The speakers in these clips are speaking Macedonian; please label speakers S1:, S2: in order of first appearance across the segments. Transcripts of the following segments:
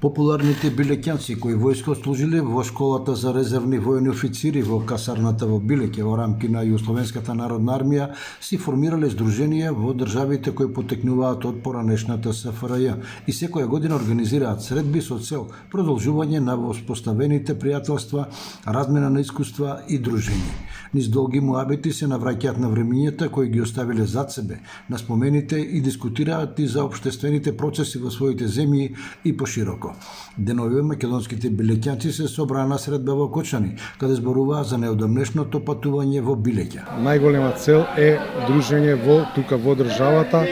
S1: Популарните билеќанци кои војско служиле во школата за резервни војни официри во касарната во Билеќе во рамки на Југословенската народна армија си формирале здруженија во државите кои потекнуваат од поранешната СФРЈ и секоја година организираат средби со цел продолжување на воспоставените пријателства, размена на искуства и дружење. Низ долги муабети се навраќаат на времињата кои ги оставиле зад себе, на спомените и дискутираат и за општествените процеси во своите земји и пошироко. Деновиве македонските билеќанци се собраа на средба во Кочани, каде зборуваа за неодамнешното патување во Билеќа.
S2: Најголема цел е дружење тука во државата,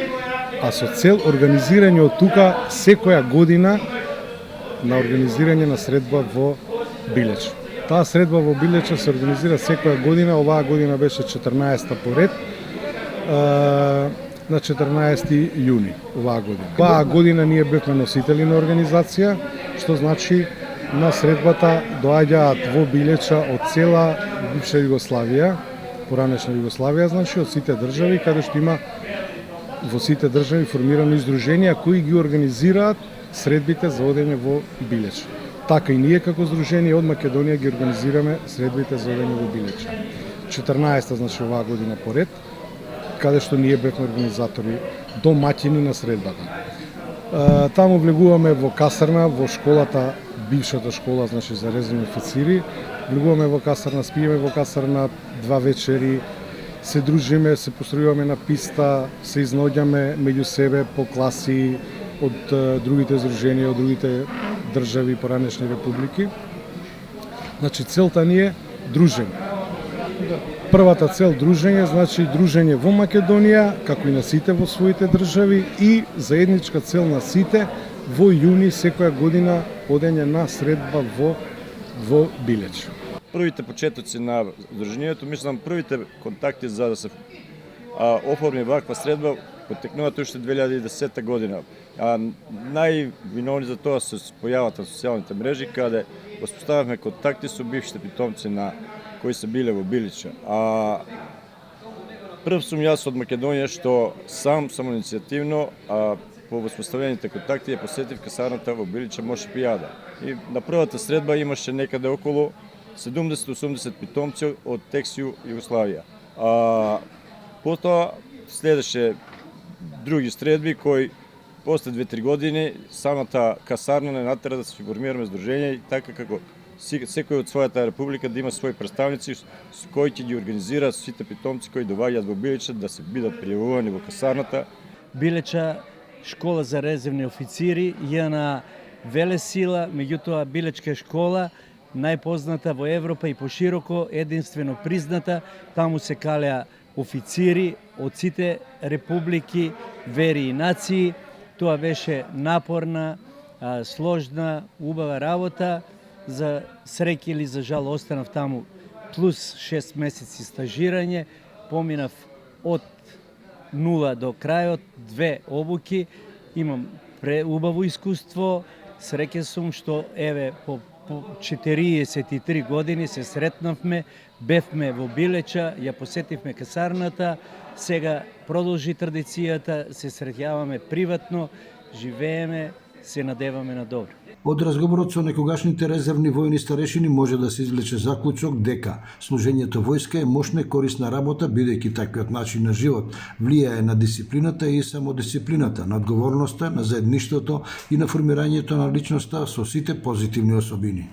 S2: а со цел организирање од тука секоја година на организирање на средба во Билеч. Таа средба во Билеќа се организира секоја година, оваа година беше 14-та поред, на 14 јуни оваа година. Оваа година ние бевме носители на организација, што значи на средбата доаѓаат во Билеќа од цела бивша Југославија, поранешна Југославија, значи од сите држави, каде што има во сите држави формирани издруженија кои ги организираат средбите за одење во Билеќа. Така и ние како здружение од Македонија ги организираме средбите за одење во Билеќа. 14-та значи оваа година поред, каде што ние бевме организатори, домаќини на средбата. Таму влегуваме во касарна, во школата, бившата школа, значи за резервни официри. Влегуваме во касарна, спиеме во касарна 2 вечери, се дружиме, се постројуваме на писта, се изноѓаме меѓу себе по класи од другите здруженија, од другите држави, поранешни републики. Значи целта ни е дружење. Првата цел дружење, значи дружење во Македонија, како и на сите во своите држави, и заедничка цел на сите во јуни секоја година одење на средба во Билеќ.
S3: Првите почетоци на дружењето, мислам, првите контакти за да се оформи ваква средба потекнуваат уште 2010 година. Највиновни за тоа се појавата на социјалните мрежи, каде воспоставивме контакти со бившите питомци на кои се биле во Билеќа. Прв сум јас од Македонија што сам иницијативно по воспоставените контакти ја посетив касарната во Билеќа Мошепијада. И на првата средба имаше некаде околу 70-80 питомци од текс Југославија. Потоа следеше други средби кои после 2-3 години самата касарна не натера да се формираме здружење и така како секој од својата република да има своји представници с кои ќе ги организира сите питомци кои доаѓаат во Билеќа да се бидат пријавувани во касарната.
S4: Билеќа школа за резервни официри е на велесила, меѓутоа Билечка школа најпозната во Европа и пошироко, единствено призната. Таму се калеа официри од сите републики, вери и нации. Тоа беше напорна, сложна, убава работа. За среќа или за жал останав таму плюс 6 месеци стажирање, поминав од нула до крајот, 2 обуки, имам преубаво искуство, среќен сум што еве по 43 години се сретнавме, бевме во Билеќа, ја посетивме касарната, сега продолжи традицијата, се среќаваме приватно, живееме, се надеваме на добро.
S1: Од разговорот со некогашните резервни војни старешини може да се извлече заклучок дека служењето војска е мощна и корисна работа, бидејќи таквиот начин на живот влијае на дисциплината и самодисциплината, на одговорноста, на заедништвото и на формирањето на личноста со сите позитивни особини.